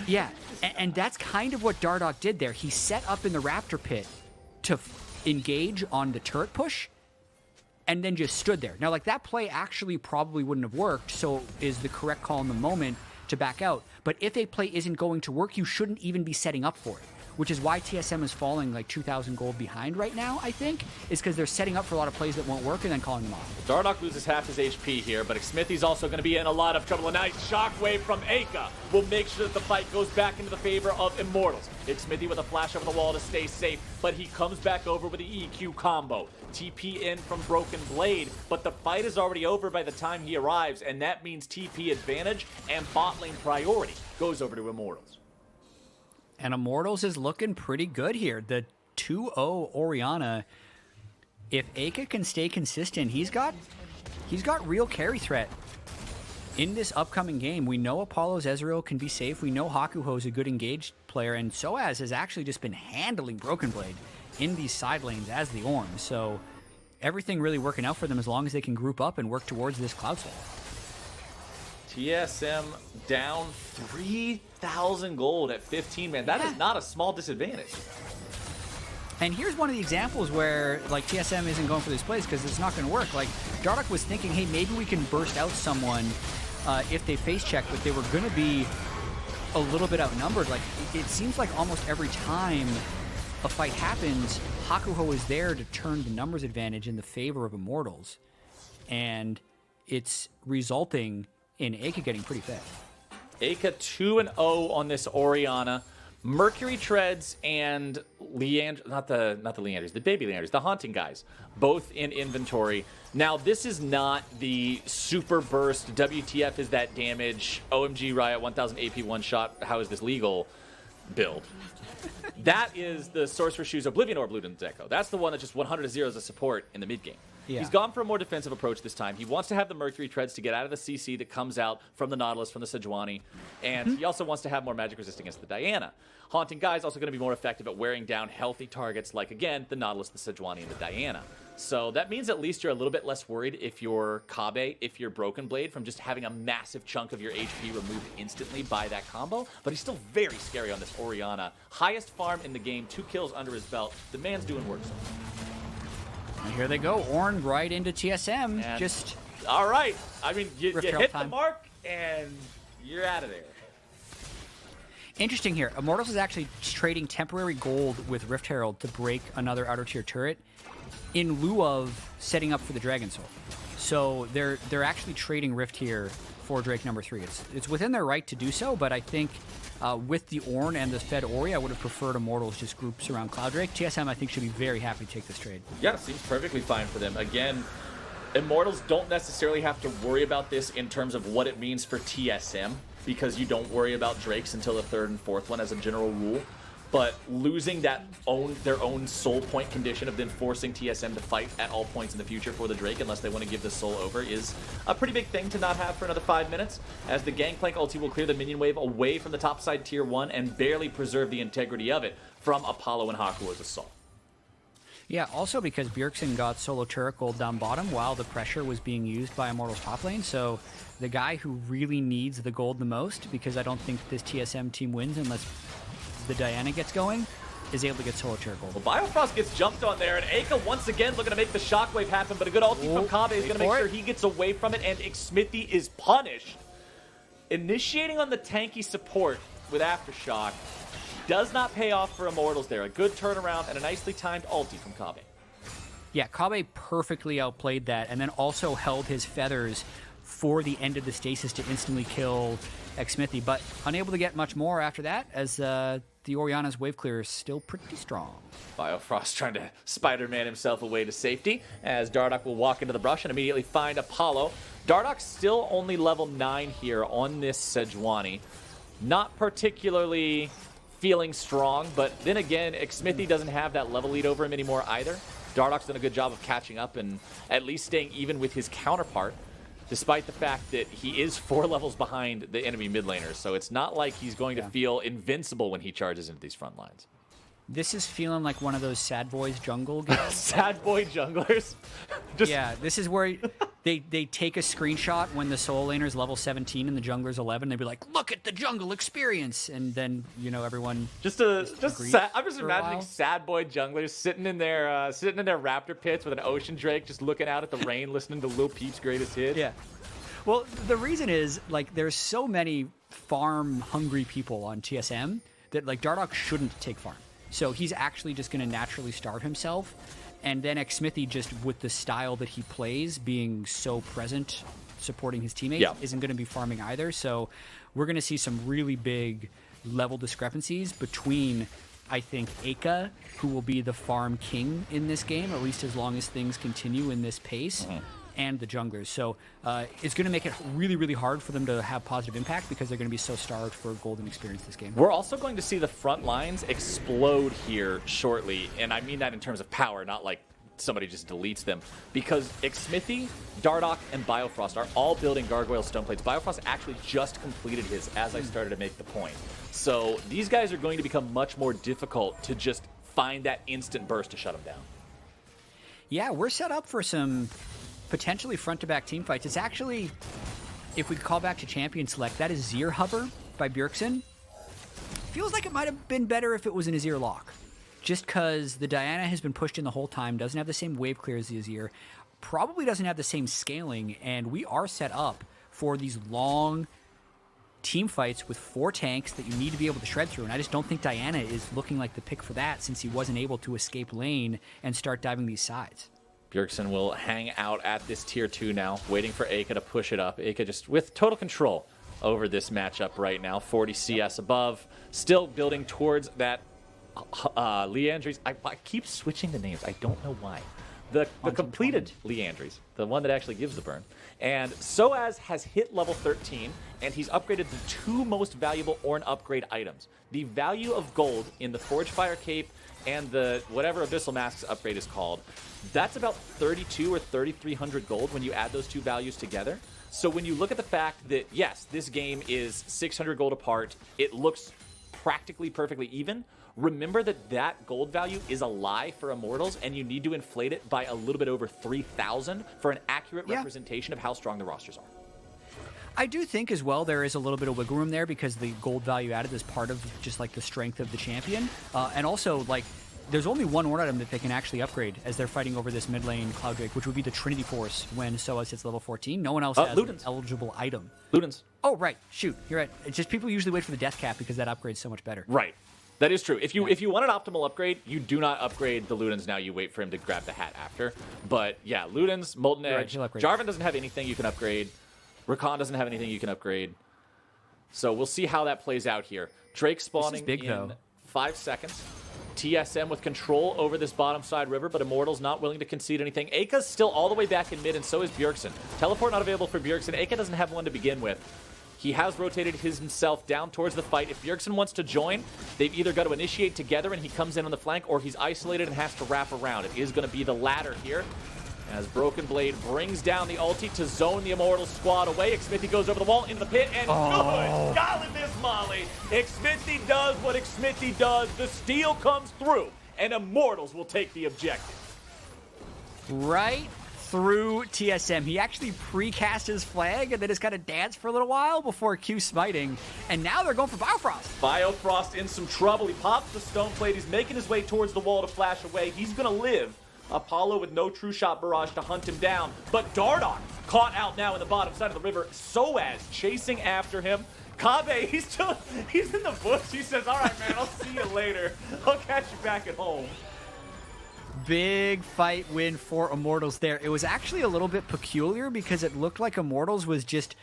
yeah, and that's kind of what Dardoch did there. He set up in the Raptor pit to engage on the turret push, and then just stood there. Now, like, that play actually probably wouldn't have worked, so is the correct call in the moment to back out. But if a play isn't going to work, you shouldn't even be setting up for it, which is why TSM is falling like 2,000 gold behind right now, I think, is because they're setting up for a lot of plays that won't work and then calling them off. Dardoch loses half his HP here, but Xmithie's also going to be in a lot of trouble. A nice shockwave from Eika will make sure that the fight goes back into the favor of Immortals. Xmithie with a flash over the wall to stay safe, but he comes back over with the EQ combo. TP in from Broken Blade, but the fight is already over by the time he arrives, and that means TP advantage and bot lane priority goes over to Immortals. And Immortals is looking pretty good here. The 2-0 Orianna, if Eika can stay consistent, he's got real carry threat in this upcoming game. We know Apollo's Ezreal can be safe. We know Hakuho's a good engaged player, and sOAZ has actually just been handling Broken Blade in these side lanes as the Orm. So everything really working out for them as long as they can group up and work towards this Cloud Soul. TSM down 3,000 gold at 15, man. That is not a small disadvantage. And here's one of the examples where, like, TSM isn't going for these plays because it's not going to work. Like, Dardoch was thinking, hey, maybe we can burst out someone if they face check, but they were going to be a little bit outnumbered. Like, it seems like almost every time a fight happens, Hakuho is there to turn the numbers advantage in the favor of Immortals. And it's resulting in Eika getting pretty fed. Eika 2-0 on this Orianna. Mercury Treads and not the Leanders, the baby Leanders, the Haunting guys, both in inventory. Now, this is not the super burst, WTF is that damage, OMG Riot 1000 AP one shot, how is this legal build. That is the Sorcerer Shoes Oblivion Orb Luden's Echo. That's the one that just 100 0 as a support in the mid game. Yeah. He's gone for a more defensive approach this time. He wants to have the Mercury Treads to get out of the CC that comes out from the Nautilus, from the Sejuani, and he also wants to have more magic resist against the Diana. Haunting Guy is also going to be more effective at wearing down healthy targets like, again, the Nautilus, the Sejuani, and the Diana. So that means at least you're a little bit less worried if you're Kobbe, if you're Broken Blade, from just having a massive chunk of your HP removed instantly by that combo. But he's still very scary on this Orianna. Highest farm in the game, 2 kills under his belt. The man's doing work. And here they go, Ornn right into TSM. And just all right. I mean, you hit time. the mark, and you're out of there. Interesting here. Immortals is actually trading temporary gold with Rift Herald to break another outer tier turret in lieu of setting up for the Dragon Soul. So they're actually trading Rift here for Drake number 3. It's within their right to do so, but I think with the Ornn and the Fed Ori, I would have preferred Immortals just groups around Cloud Drake. TSM, I think, should be very happy to take this trade. Yeah, seems perfectly fine for them. Again, Immortals don't necessarily have to worry about this in terms of what it means for TSM, because you don't worry about Drakes until the 3rd and 4th one as a general rule. But losing their own soul point condition of then forcing TSM to fight at all points in the future for the Drake unless they want to give the soul over is a pretty big thing to not have for another 5 minutes, as the Gangplank ulti will clear the minion wave away from the topside tier 1 and barely preserve the integrity of it from Apollo and Hakuho's assault. Yeah, also because Bjergsen got solo turret gold down bottom while the pressure was being used by Immortals top lane, so the guy who really needs the gold the most, because I don't think this TSM team wins unless the Diana gets going, is able to get solo turret gold. Well, Biofrost gets jumped on there, and Eika once again looking to make the shockwave happen, but a good ulti from Kobbe is going to make sure he gets away from it, and Xmithie is punished. Initiating on the tanky support with Aftershock does not pay off for Immortals there. A good turnaround and a nicely timed ulti from Kobbe. Yeah, Kobbe perfectly outplayed that, and then also held his feathers for the end of the stasis to instantly kill Xmithie, but unable to get much more after that, as the Orianna's wave clear is still pretty strong. Biofrost trying to Spider-Man himself away to safety, as Dardoch will walk into the brush and immediately find Apollo. Dardoch's still only level 9 here on this Sejuani. Not particularly feeling strong, but then again, Xmithie doesn't have that level lead over him anymore either. Dardoch's done a good job of catching up and at least staying even with his counterpart, despite the fact that he is 4 levels behind the enemy mid laners. So it's not like he's going to feel invincible when he charges into these front lines. This is feeling like one of those sad boys jungle games. Sad boy junglers? Yeah, this is where they take a screenshot when the solo laner's level 17 and the jungler's 11. They'd be like, look at the jungle experience. And then, you know, everyone I'm just imagining sad boy junglers sitting in their raptor pits with an ocean drake, just looking out at the rain, listening to Lil Peep's greatest hits. Yeah. Well, the reason is, like, there's so many farm-hungry people on TSM that, like, Dardoch shouldn't take farm. So he's actually just going to naturally starve himself. And then Xmithie, just with the style that he plays, being so present, supporting his teammates, isn't going to be farming either. So we're going to see some really big level discrepancies between, I think, Eika, who will be the farm king in this game, at least as long as things continue in this pace, and the junglers. So it's going to make it really, really hard for them to have positive impact because they're going to be so starved for golden experience this game. We're also going to see the front lines explode here shortly, and I mean that in terms of power, not like somebody just deletes them, because Xmithie, Dardoch, and Biofrost are all building Gargoyle Stoneplates. Biofrost actually just completed his as I started to make the point. So these guys are going to become much more difficult to just find that instant burst to shut them down. Yeah, we're set up for some potentially front-to-back team fights. It's actually, if we call back to Champion Select, that is Azir Hover by Bjergsen. Feels like it might have been better if it was an Azir lock. Just because the Diana has been pushed in the whole time, doesn't have the same wave clear as the Azir, probably doesn't have the same scaling, and we are set up for these long team fights with 4 tanks that you need to be able to shred through, and I just don't think Diana is looking like the pick for that since he wasn't able to escape lane and start diving these sides. Bjergsen will hang out at this tier 2 now, waiting for Eika to push it up. Eika just with total control over this matchup right now. 40 CS above. Still building towards that Leandries. I keep switching the names. I don't know why. The completed Leandries, the one that actually gives the burn. And sOAZ has hit level 13, and he's upgraded the 2 most valuable Ornn upgrade items. The value of gold in the Forge Fire Cape and the whatever Abyssal Masks upgrade is called, that's about 32 or 3,300 gold when you add those 2 values together. So when you look at the fact that, yes, this game is 600 gold apart, it looks practically perfectly even, remember that that gold value is a lie for Immortals, and you need to inflate it by a little bit over 3,000 for an accurate representation of how strong the rosters are. I do think as well there is a little bit of wiggle room there because the gold value added is part of just like the strength of the champion. And also, like, there's only one Ornn item that they can actually upgrade as they're fighting over this mid lane Cloud Drake, which would be the Trinity Force when sOAZ hits level 14. No one else has an eligible item. Ludens. Oh, right. Shoot. You're right. It's just people usually wait for the death cap because that upgrade's so much better. Right. That is true. If you want an optimal upgrade, you do not upgrade the Ludens now. You wait for him to grab the hat after. But yeah, Ludens, Molten Edge. Right, Jarvan doesn't have anything you can upgrade. Rakan doesn't have anything you can upgrade. So we'll see how that plays out here. Drake spawning in 5 seconds. TSM with control over this bottom side river, but Immortals not willing to concede anything. Eika's still all the way back in mid, and so is Bjergsen. Teleport not available for Bjergsen. Eika doesn't have one to begin with. He has rotated himself down towards the fight. If Bjergsen wants to join, they've either got to initiate together and he comes in on the flank, or he's isolated and has to wrap around. It is going to be the latter here, as Broken Blade brings down the ulti to zone the Immortals squad away. Xmithie goes over the wall into the pit, and good! Golly miss Molly! Xmithie does what Xmithie does. The steal comes through, and Immortals will take the objective. Right through TSM. He actually precast his flag and then just kind of danced for a little while before Q smiting. And now they're going for Biofrost. Biofrost in some trouble. He pops the stone plate. He's making his way towards the wall to flash away. He's going to live. Apollo with no true shot barrage to hunt him down. But Dardoch caught out now in the bottom side of the river. sOAZ chasing after him. Kobbe, he's in the bush. He says, all right, man, I'll see you later. I'll catch you back at home. Big fight win for Immortals there. It was actually a little bit peculiar because it looked like Immortals was just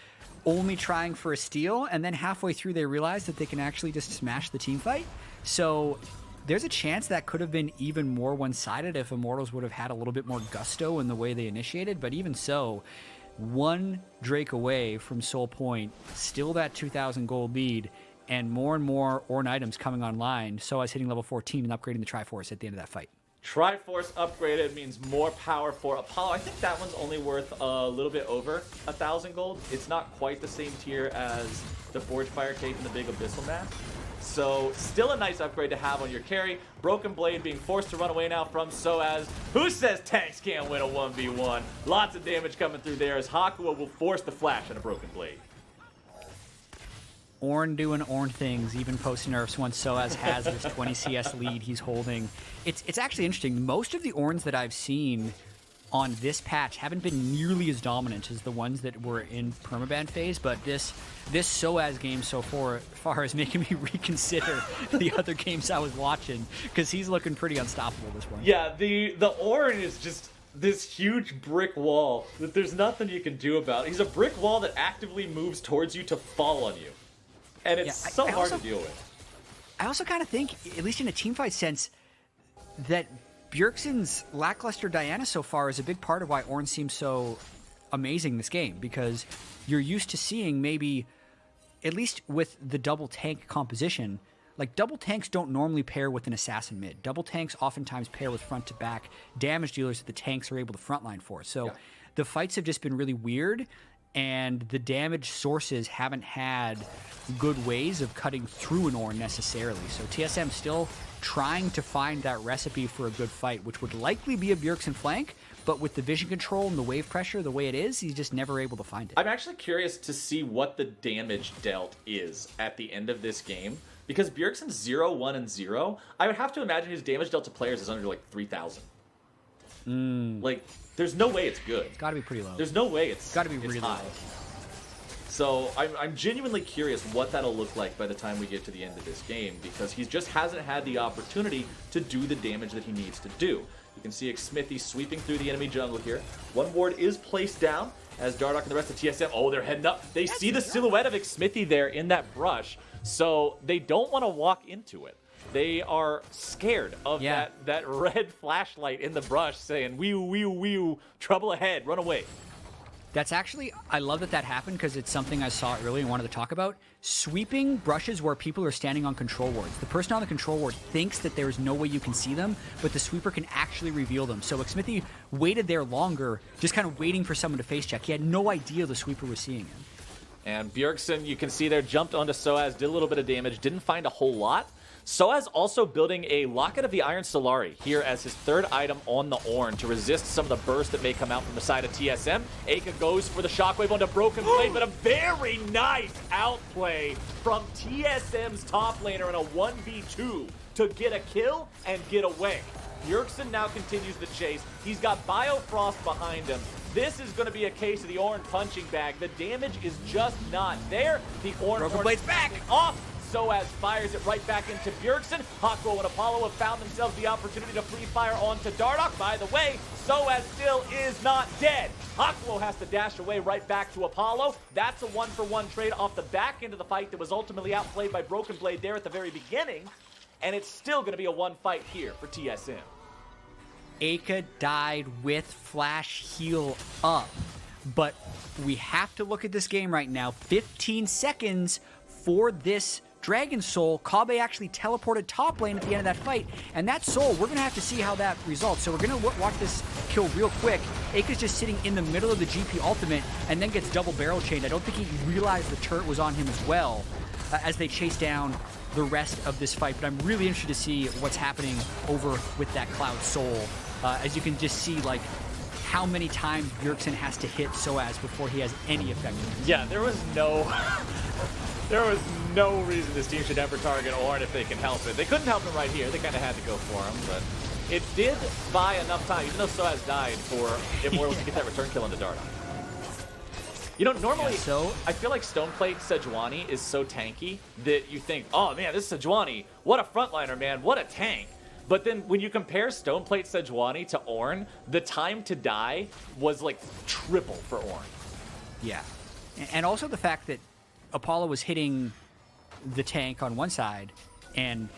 only trying for a steal, and then halfway through they realized that they can actually just smash the team fight. So there's a chance that could have been even more one-sided if Immortals would have had a little bit more gusto in the way they initiated, but even so, 1 Drake away from Soul Point, still that 2,000 gold lead, and more Ornn items coming online. sOAZ hitting level 14 and upgrading the Triforce at the end of that fight. Triforce upgraded means more power for Apollo. I think that one's only worth a little bit over 1,000 gold. It's not quite the same tier as the Forge Fire Cape and the big Abyssal Mask. So still a nice upgrade to have on your carry. Broken Blade being forced to run away now from sOAZ. Who says tanks can't win a 1v1? Lots of damage coming through there as Hakuho will force the flash on a Broken Blade. Ornn doing Ornn things, even post-nerfs once sOAZ has this 20 CS lead he's holding. It's actually interesting. Most of the Ornns that I've seen on this patch haven't been nearly as dominant as the ones that were in permaban phase, but this sOAZ game so far is making me reconsider the other games I was watching, because he's looking pretty unstoppable this one. Yeah, the Ornn is just this huge brick wall that there's nothing you can do about. He's a brick wall that actively moves towards you to fall on you. And it's so hard to deal with. I also kind of think, at least in a teamfight sense, that Bjergsen's lackluster Diana so far is a big part of why Ornn seems so amazing this game, because you're used to seeing maybe, at least with the double tank composition, like double tanks don't normally pair with an assassin mid. Double tanks oftentimes pair with front to back damage dealers that the tanks are able to frontline for. So the fights have just been really weird, and the damage sources haven't had good ways of cutting through an Ornn necessarily. So TSM still trying to find that recipe for a good fight, which would likely be a Bjergsen flank, but with the vision control and the wave pressure the way it is, he's just never able to find it. I'm actually curious to see what the damage dealt is at the end of this game, because Bjergsen's 0, 1, and 0, I would have to imagine his damage dealt to players is under like 3,000. Like, there's no way it's good. It's got to be pretty low. There's no way it's got to be really high. low. So I'm genuinely curious what that'll look like by the time we get to the end of this game, because he just hasn't had the opportunity to do the damage that he needs to do. You can see Xmithie sweeping through the enemy jungle here. One ward is placed down, as Dardoch and the rest of TSM, oh, they're heading up. They see the silhouette of Xmithie there in that brush, so they don't want to walk into it. They are scared of that red flashlight in the brush saying, wee wee wee, trouble ahead, run away. That's actually, I love that that happened because it's something I saw earlier and wanted to talk about. Sweeping brushes where people are standing on control wards. The person on the control ward thinks that there's no way you can see them, but the sweeper can actually reveal them. So Xmithie waited there longer, just kind of waiting for someone to face check. He had no idea the sweeper was seeing him. And Bjergsen, you can see there, jumped onto sOAZ, did a little bit of damage, didn't find a whole lot. sOAZ also building a Locket of the Iron Solari here as his third item on the Ornn to resist some of the burst that may come out from the side of TSM. Eika goes for the Shockwave onto Broken Blade, but a very nice outplay from TSM's top laner in a 1v2 to get a kill and get away. Bjergsen now continues the chase. He's got Biofrost behind him. This is going to be a case of the Ornn punching bag. The damage is just not there. The Ornn Broken Blade's back off. sOAZ fires it right back into Bjergsen. Hakuho and Apollo have found themselves the opportunity to free fire onto Dardoch. By the way, sOAZ still is not dead. Hakuho has to dash away right back to Apollo. That's a 1-for-1 trade off the back end of the fight that was ultimately outplayed by Broken Blade there at the very beginning. And it's still going to be a one fight here for TSM. Eika died with flash heal up. But we have to look at this game right now. 15 seconds for this Dragon Soul. Kobbe actually teleported top lane at the end of that fight. And that Soul, we're going to have to see how that results. So we're going to watch this kill real quick. Eika's just sitting in the middle of the GP ultimate and then gets double barrel chained. I don't think he realized the turret was on him as well as they chase down the rest of this fight. But I'm really interested to see what's happening over with that Cloud Soul. As you can just see, like, how many times Bjergsen has to hit sOAZ before he has any effectiveness. Yeah, there was no reason this team should ever target Ornn if they can help it. They couldn't help him right here. They kind of had to go for him, but it did buy enough time, even though sOAZ died, for Immortals to get that return kill into Dardoch. You know, normally, I feel like Stoneplate Sejuani is so tanky that you think, oh man, this is Sejuani. What a frontliner, man. What a tank. But then when you compare Stoneplate Sejuani to Ornn, the time to die was like triple for Ornn. Yeah. And also the fact that Apollo was hitting the tank on one side and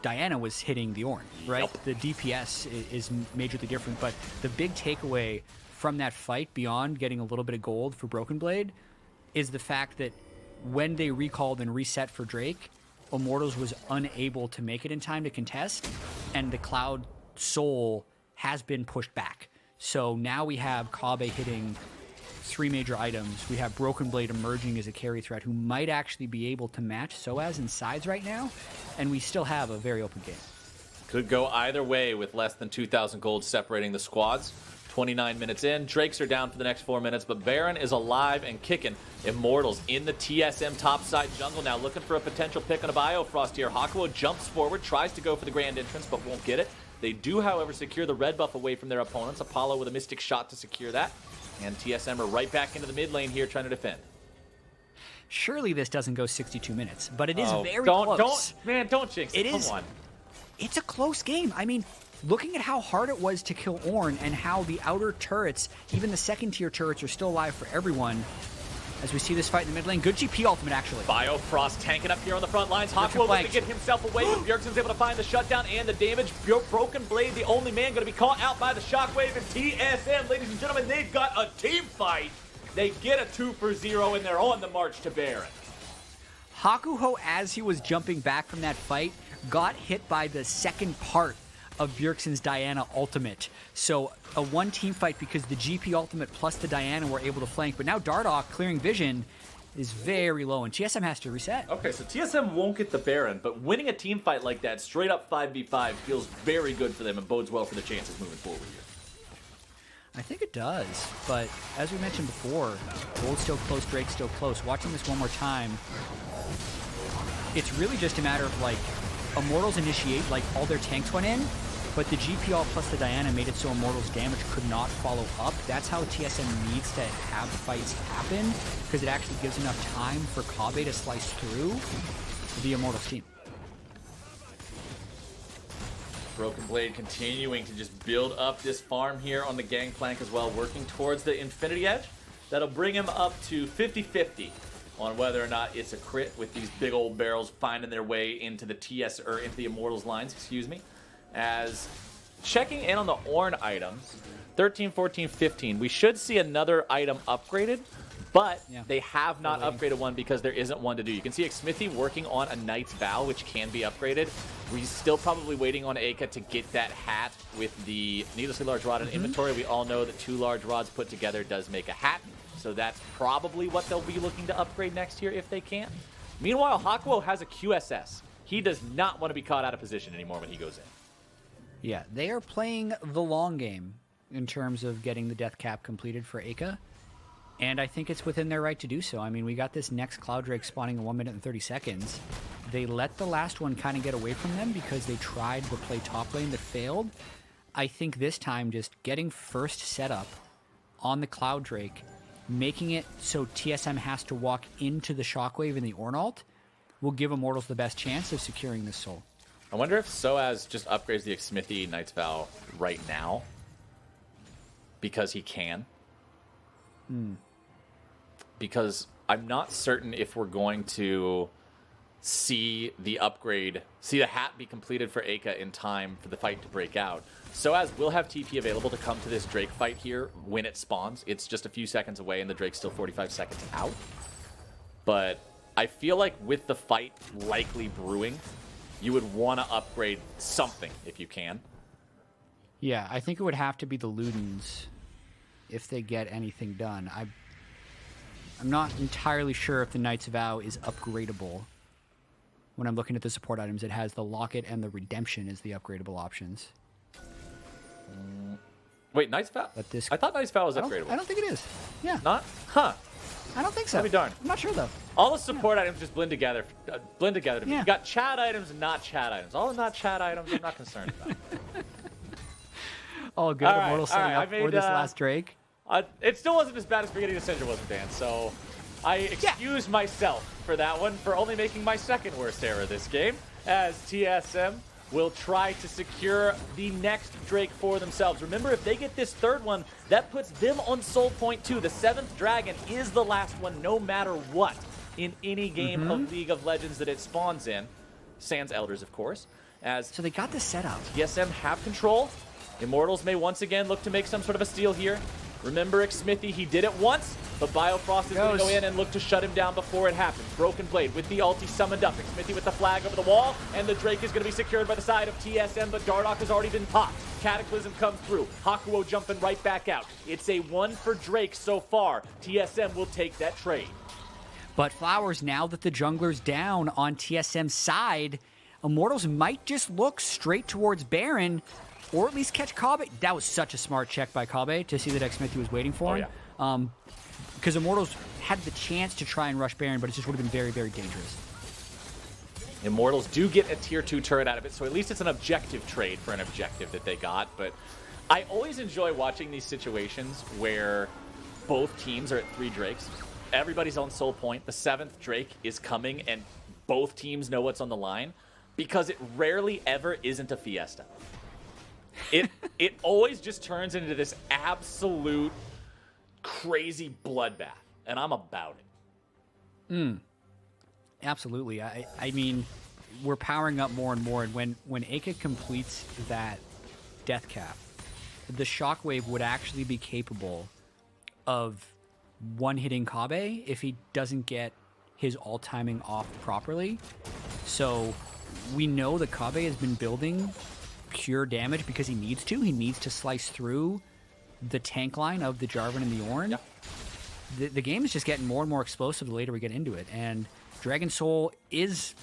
Diana was hitting the Ornn, right? Yep. The DPS is majorly different, but the big takeaway from that fight, beyond getting a little bit of gold for Broken Blade, is the fact that when they recalled and reset for Drake, Immortals was unable to make it in time to contest, and the Cloud Soul has been pushed back. So now we have Kobbe hitting 3 major items. We have Broken Blade emerging as a carry threat who might actually be able to match sOAZ in sides right now, and we still have a very open game. Could go either way with less than 2,000 gold separating the squads. 29 minutes in, Drakes are down for the next 4 minutes, but Baron is alive and kicking. Immortals in the TSM topside jungle now, looking for a potential pick on a Biofrost here. Hakuho jumps forward, tries to go for the grand entrance, but won't get it. They do, however, secure the red buff away from their opponents. Apollo with a Mystic Shot to secure that. And TSM are right back into the mid lane here trying to defend. Surely this doesn't go 62 minutes, but it is very Don't close. jinx it. Come on. It's a close game. I mean, looking at how hard it was to kill Ornn and how the outer turrets, even the second tier turrets, are still alive for everyone. As we see this fight in the mid lane, good GP ultimate actually. Biofrost tanking up here on the front lines. Hakuho looking to get himself away, but Bjergsen's able to find the shutdown and the damage. Broken Blade, the only man going to be caught out by the Shockwave, and TSM, ladies and gentlemen, they've got a team fight. They get a 2-for-0 and they're on the march to Baron. Hakuho, as he was jumping back from that fight, got hit by the second part of Bjergsen's Diana ultimate. So a one team fight because the GP ultimate plus the Diana were able to flank. But now Dardoch clearing vision is very low and TSM has to reset. Okay, so TSM won't get the Baron, but winning a team fight like that, straight up 5v5, feels very good for them and bodes well for their chances moving forward here. I think it does, but as we mentioned before, Gold's still close, Drake's still close. Watching this one more time, it's really just a matter of like, Immortals initiate, like all their tanks went in, but the GPL plus the Diana made it so Immortals' damage could not follow up. That's how TSM needs to have fights happen, because it actually gives enough time for Kobbe to slice through the Immortals team. Broken Blade continuing to just build up this farm here on the Gangplank as well, working towards the Infinity Edge. That'll bring him up to 50-50 on whether or not it's a crit with these big old barrels finding their way into the into the Immortals lines, excuse me. As checking in on the Ornn items, 13, 14, 15, we should see another item upgraded, but they have not upgraded one because there isn't one to do. You can see Xmithie working on a Knight's Vow, which can be upgraded. We're still probably waiting on Eika to get that hat with the needlessly large rod in inventory. We all know that 2 large rods put together does make a hat, so that's probably what they'll be looking to upgrade next year if they can. Meanwhile, Hakuho has a QSS. He does not want to be caught out of position anymore when he goes in. Yeah, they are playing the long game in terms of getting the death cap completed for Eika, and I think it's within their right to do so. I mean, we got this next Cloud Drake spawning in 1 minute and 30 seconds. They let the last one kind of get away from them because they tried to play top lane that failed. I think this time just getting first setup on the Cloud Drake, making it so TSM has to walk into the Shockwave in the Ornn ult, will give Immortals the best chance of securing this soul. I wonder if sOAZ just upgrades the Xmithie Knight's Vow right now because he can. Because I'm not certain if we're going to see the upgrade, see the hat be completed for Eika in time for the fight to break out. sOAZ will have TP available to come to this Drake fight here when it spawns. It's just a few seconds away and the Drake's still 45 seconds out. But I feel like with the fight likely brewing, you would want to upgrade something if you can. Yeah, I think it would have to be the Ludens if they get anything done. I'm not entirely sure if the Knight's Vow is upgradable. When I'm looking at the support items, it has the Locket and the Redemption as the upgradable options. Wait, Knight's Vow? But this, I thought Knight's Vow was upgradable. I don't think it is. Yeah. Not? Huh. I don't think so. I'll be darned. I'm not sure, though. All the support items just blend together to me. Yeah. You got chat items and not chat items. All the not chat items I'm not concerned about. All good. Immortals setting up for this last Drake. It still wasn't as bad as Beginning of Syndra wasn't, Dan, so I excuse myself for that one for only making my second worst error this game, as TSM will try to secure the next Drake for themselves. Remember, if they get this third one, that puts them on Soul Point 2. The 7th Dragon is the last one no matter what in any game of League of Legends that it spawns in. Sans Elders, of course. So they got this set up. TSM have control. Immortals may once again look to make some sort of a steal here. Remember Xmithie, he did it once, but Biofrost is going to go in and look to shut him down before it happens. Broken Blade with the ulti summoned up. Xmithie with the flag over the wall, and the Drake is going to be secured by the side of TSM, but Dardoch has already been popped. Cataclysm comes through. Hakuho jumping right back out. It's a 1 for Drake so far. TSM will take that trade. But Flowers, now that the jungler's down on TSM's side, Immortals might just look straight towards Baron, or at least catch Kobbe. That was such a smart check by Kobbe to see that Xmithie was waiting for him. Because Immortals had the chance to try and rush Baron, but it just would have been very, very dangerous. Immortals do get a tier 2 turret out of it, so at least it's an objective trade for an objective that they got. But I always enjoy watching these situations where both teams are at 3 Drakes. Everybody's on Soul Point. The 7th Drake is coming, and both teams know what's on the line, because it rarely ever isn't a fiesta. It always just turns into this absolute crazy bloodbath, and I'm about it. Absolutely. I mean, we're powering up more and more, and when Eika completes that death cap, the Shockwave would actually be capable of one-hitting Kobbe if he doesn't get his ult timing off properly. So we know that Kobbe has been building pure damage because he needs to. He needs to slice through the tank line of the Jarvan and the Ornn. Yeah. The game is just getting more and more explosive the later we get into it, and Dragon Soul is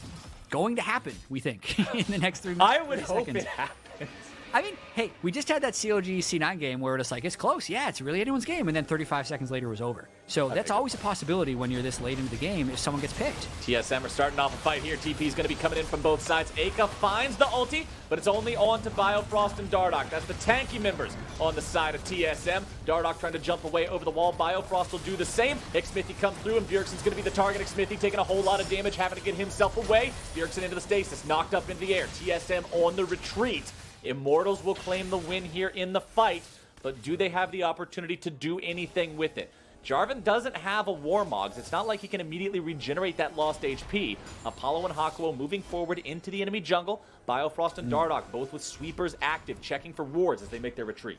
going to happen, we think, in the next 3 minutes. I would hope it happens. I mean, hey, we just had that COG C9 game where it's like, it's close. Yeah, it's really anyone's game. And then 35 seconds later it was over. So that's always a possibility when you're this late into the game if someone gets picked. TSM are starting off a fight here. TP is going to be coming in from both sides. Eika finds the ulti, but it's only on to Biofrost and Dardoch. That's the tanky members on the side of TSM. Dardoch trying to jump away over the wall. Biofrost will do the same. Xmithie comes through, and Bjergsen's going to be the target. Xmithie taking a whole lot of damage, having to get himself away. Bjergsen into the stasis, knocked up into the air. TSM on the retreat. Immortals will claim the win here in the fight, but do they have the opportunity to do anything with it? Jarvan doesn't have a Warmogs. It's not like he can immediately regenerate that lost HP. Apollo and Hakuho moving forward into the enemy jungle. Biofrost and Dardoch both with sweepers active, checking for wards as they make their retreat.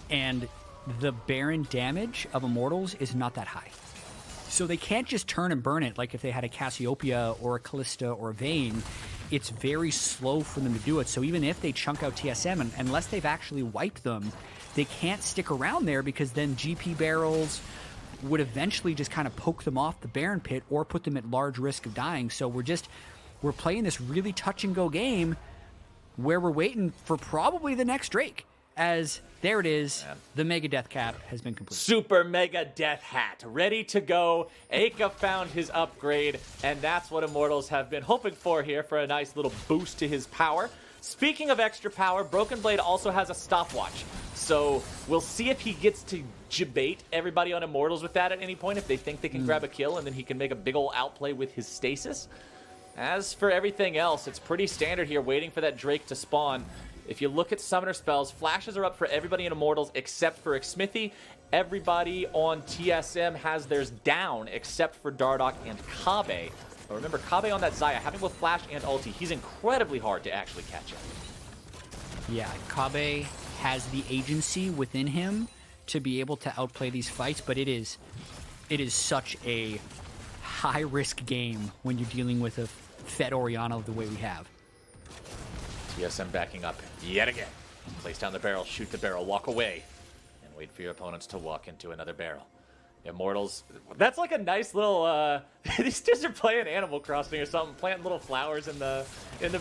And the Baron damage of Immortals is not that high. So they can't just turn and burn it like if they had a Cassiopeia or a Callista or a Vayne. It's very slow for them to do it. So even if they chunk out TSM, and unless they've actually wiped them, they can't stick around there because then GP barrels would eventually just kind of poke them off the Baron pit or put them at large risk of dying. So we're playing this really touch and go game where we're waiting for probably the next Drake. As there it is, the Mega Death Cap has been completed. Super Mega Death Hat, ready to go. Eika found his upgrade, and that's what Immortals have been hoping for here for a nice little boost to his power. Speaking of extra power, Broken Blade also has a stopwatch. So we'll see if he gets to debate everybody on Immortals with that at any point, if they think they can grab a kill, and then he can make a big ol' outplay with his stasis. As for everything else, it's pretty standard here, waiting for that Drake to spawn. If you look at summoner spells, flashes are up for everybody in Immortals except for Xmithie. Everybody on TSM has theirs down except for Dardoch and Kobbe. But remember, Kobbe on that Xayah, having both flash and ulti, he's incredibly hard to actually catch him. Yeah, Kobbe has the agency within him to be able to outplay these fights, but it is such a high-risk game when you're dealing with a Fed Orianna the way we have. TSM backing up yet again. Place down the barrel, shoot the barrel, walk away, and wait for your opponents to walk into another barrel. Immortals, that's like a nice little, these dudes are playing Animal Crossing or something, planting little flowers in the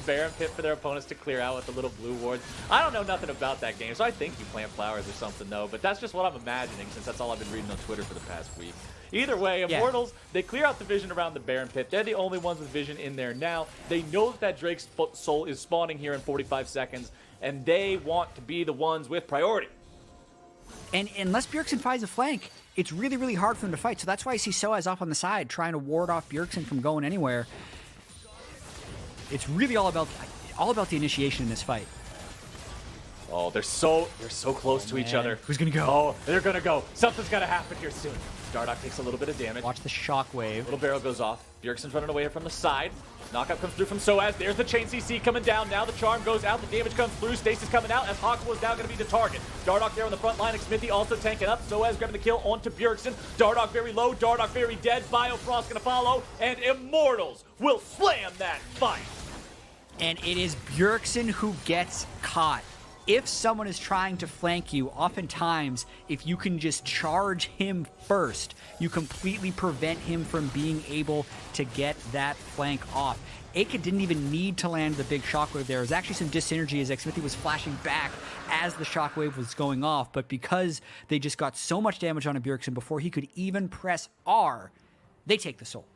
Baron pit for their opponents to clear out with the little blue wards. I don't know nothing about that game, so I think you plant flowers or something though, but that's just what I'm imagining since that's all I've been reading on Twitter for the past week. Either way, Immortals, they clear out the vision around the Baron pit. They're the only ones with vision in there now. They know that Drake's soul is spawning here in 45 seconds, and they want to be the ones with priority. And unless Bjergsen finds a flank, it's really, really hard for them to fight. So that's why I see sOAZ up on the side, trying to ward off Bjergsen from going anywhere. It's really all about the initiation in this fight. Oh, they're so close to each other. Who's gonna go? Oh, they're gonna go. Something's gonna happen here soon. Dardoch takes a little bit of damage. Watch the shockwave. Little barrel goes off. Bjergsen's running away from the side. Knockout comes through from sOAZ. There's the chain CC coming down. Now the charm goes out. The damage comes through. Stasis coming out as Hakuho is now going to be the target. Dardoch there on the front line. Xmithie also tanking up. sOAZ grabbing the kill onto Bjergsen. Dardoch very low. Dardoch very dead. Biofrost going to follow. And Immortals will slam that fight. And it is Bjergsen who gets caught. If someone is trying to flank you, oftentimes, if you can just charge him first, you completely prevent him from being able to get that flank off. Eika didn't even need to land the big shockwave there. There was actually some dyssynergy as Xmithie was flashing back as the shockwave was going off, but because they just got so much damage on a Bjergsen before he could even press R, they take the soul.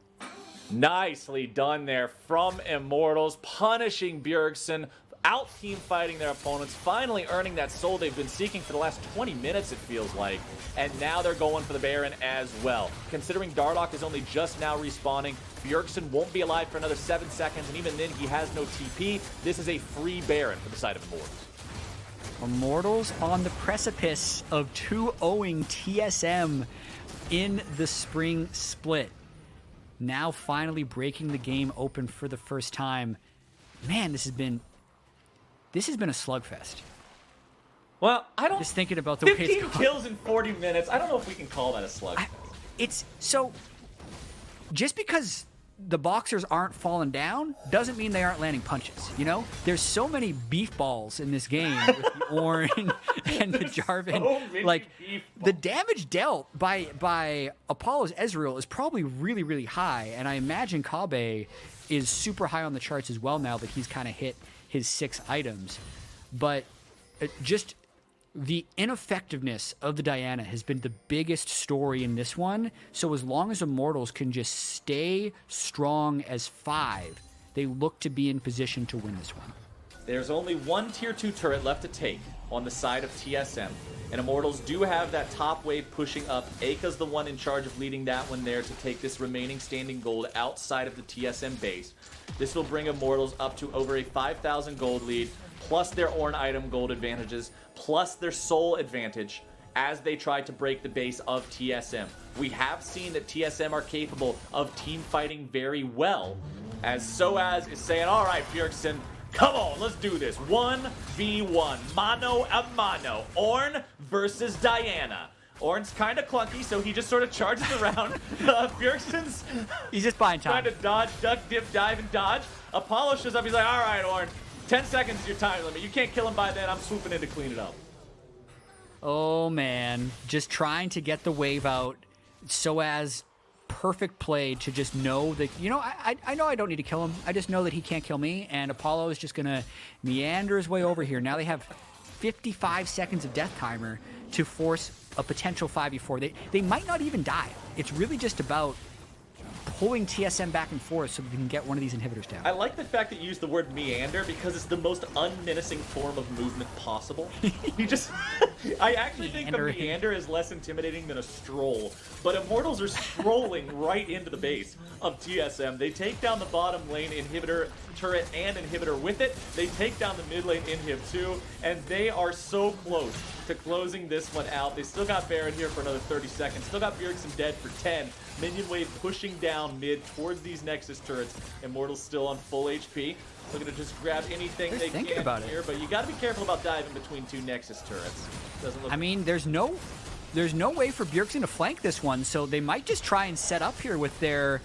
Nicely done there from Immortals, punishing Bjergsen, out-team fighting their opponents, finally earning that soul they've been seeking for the last 20 minutes, it feels like. And now they're going for the Baron as well. Considering Dardoch is only just now respawning, Bjergsen won't be alive for another 7 seconds, and even then he has no TP. This is a free Baron for the side of Immortals. Immortals on the precipice of 2-0ing TSM in the spring split. Now finally breaking the game open for the first time. Man, this has been a slugfest. Well, I don't... Just thinking about the way it's 15 gone. kills in 40 minutes. I don't know if we can call that a slugfest. It's so... Just because the boxers aren't falling down doesn't mean they aren't landing punches, you know? There's so many beef balls in this game with the Ornn and the Jarvan. So like, the damage dealt by Apollo's Ezreal is probably really, really high, and I imagine Kobbe is super high on the charts as well now that he's kind of hit his 6 items. But just the ineffectiveness of the Diana has been the biggest story in this one. So as long as Immortals can just stay strong as 5, they look to be in position to win this one. There's only one tier 2 turret left to take on the side of TSM. And Immortals do have that top wave pushing up. Eika's the one in charge of leading that one there to take this remaining standing gold outside of the TSM base. This will bring Immortals up to over a 5,000 gold lead, plus their Ornn item gold advantages, plus their soul advantage. as they tried to break the base of TSM. We have seen that TSM are capable of team fighting very well, as sOAZ is saying, all right, Bjergsen, come on, let's do this. 1v1, mano a mano. Ornn versus Diana. Ornn's kind of clunky, so he just sort of charges around. Bjergsen's He's just buying time. trying to dodge, duck, dip, dive, and dodge. Apollo shows up. He's like, all right, Ornn, 10 seconds is your time limit. You can't kill him by then. I'm swooping in to clean it up. Oh, man. Just trying to get the wave out. sOAZ, perfect play to just know that, you know, I know I don't need to kill him. I just know that he can't kill me, and Apollo is just going to meander his way over here. Now they have 55 seconds of death timer to force a potential 5v4. They might not even die. It's really just about pulling TSM back and forth so we can get one of these inhibitors down. I like the fact that you use the word meander because it's the most unmenacing form of movement possible. You just... I actually think the meander is less intimidating than a stroll, but Immortals are strolling right into the base of TSM. They take down the bottom lane inhibitor turret and inhibitor with it. They take down the mid lane inhib too, and they are so close to closing this one out. They still got Baron here for another 30 seconds. Still got Bjergsen dead for 10. Minion wave pushing down mid towards these Nexus turrets. Immortals still on full HP. Looking to just grab anything they can here, but you got to be careful about diving between two Nexus turrets. Doesn't look. I mean, there's no way for Bjergsen to flank this one, so they might just try and set up here with their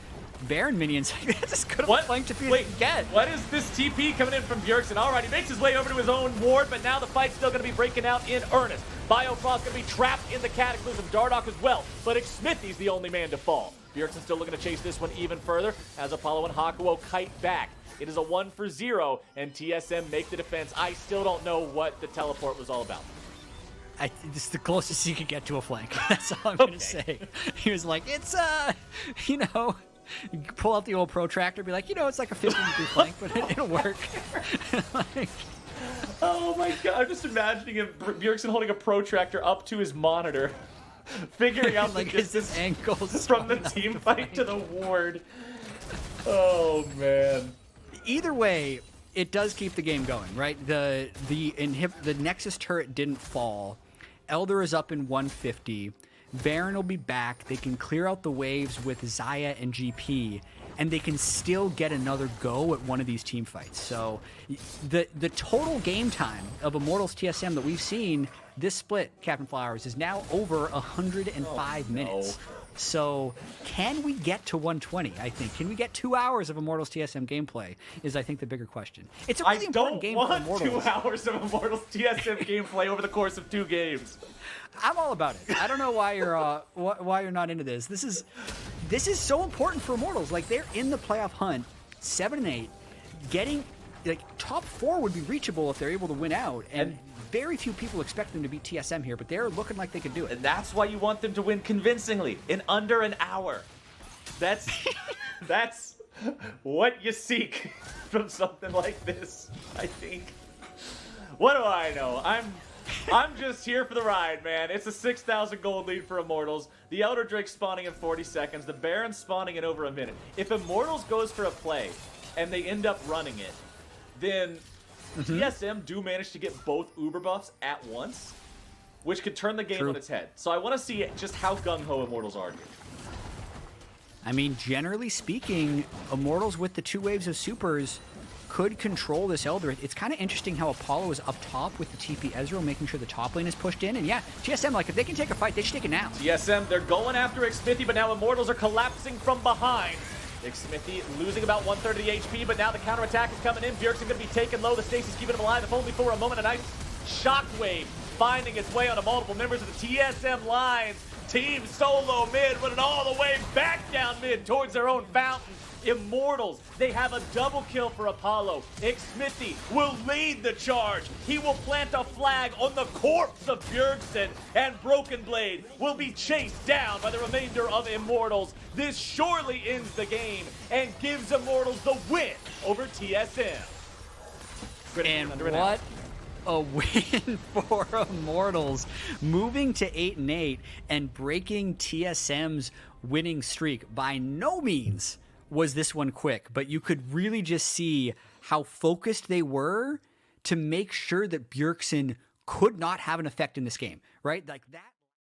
Baron minions. That's as good a flank to get. What is this TP coming in from Bjergsen? All right, he makes his way over to his own ward, but now the fight's still going to be breaking out in earnest. Biofrost going to be trapped in the Cataclysm. Dardoch as well, but Xmithie's the only man to fall. Bjergsen still looking to chase this one even further as Apollo and Hakuho kite back. It is a 1-for-0, and TSM make the defense. I still don't know what the teleport was all about. It's the closest you could get to a flank. That's all I'm going to say. He was like, it's, you know, you pull out the old protractor, be like, you know, it's like a 50-degree flank, but it'll work. Like, oh my god, I'm just imagining him, Bjergsen holding a protractor up to his monitor, figuring out like the distance ankles from the team fight to the ward. Oh man. Either way, it does keep the game going, right? The Nexus turret didn't fall. Elder is up in 150. Baron will be back. They can clear out the waves with Xayah and GP, and they can still get another go at one of these team fights. So the total game time of Immortals TSM that we've seen this split, Captain Flowers, is now over 105 minutes. So can we get to 120, I think? Can we get 2 hours of Immortals TSM gameplay is, I think, the bigger question. It's a really important game for Immortals. I don't want 2 hours of Immortals TSM gameplay over the course of 2 games. I'm all about it. I don't know why you're not into this. This is so important for Immortals. Like, they're in the playoff hunt, 7-8, getting like top 4 would be reachable if they're able to win out, and very few people expect them to beat TSM here, but they're looking like they could do it. And that's why you want them to win convincingly in under an hour. That's what you seek from something like this, I think. What do I know? I'm just here for the ride, man. It's a 6,000 gold lead for Immortals. The Elder Drake spawning in 40 seconds. The Baron spawning in over a minute. If Immortals goes for a play and they end up running it, then TSM do manage to get both Uber buffs at once, which could turn the game on its head. So I want to see just how gung-ho Immortals are here. I mean, generally speaking, Immortals with the 2 waves of supers could control this Elder. It's kind of interesting how Apollo is up top with the TP Ezreal, making sure the top lane is pushed in. And yeah, TSM, like, if they can take a fight, they should take it now. TSM, they're going after Xmithie, but now Immortals are collapsing from behind. Xmithie losing about 1/3 of the HP, but now the counterattack is coming in. Bjergsen going to be taken low. The Stacy's keeping him alive, if only for a moment. A nice shockwave finding its way onto multiple members of the TSM lines. Team SoloMid running all the way back down mid towards their own fountain. Immortals, they have a double kill for Apollo. Xmithie will lead the charge. He will plant a flag on the corpse of Bjergsen, and Broken Blade will be chased down by the remainder of Immortals. This surely ends the game and gives Immortals the win over TSM. And what a win for Immortals, moving to 8-8 and breaking TSM's winning streak. By no means was this one quick, but you could really just see how focused they were to make sure that Bjergsen could not have an effect in this game, right? Like that.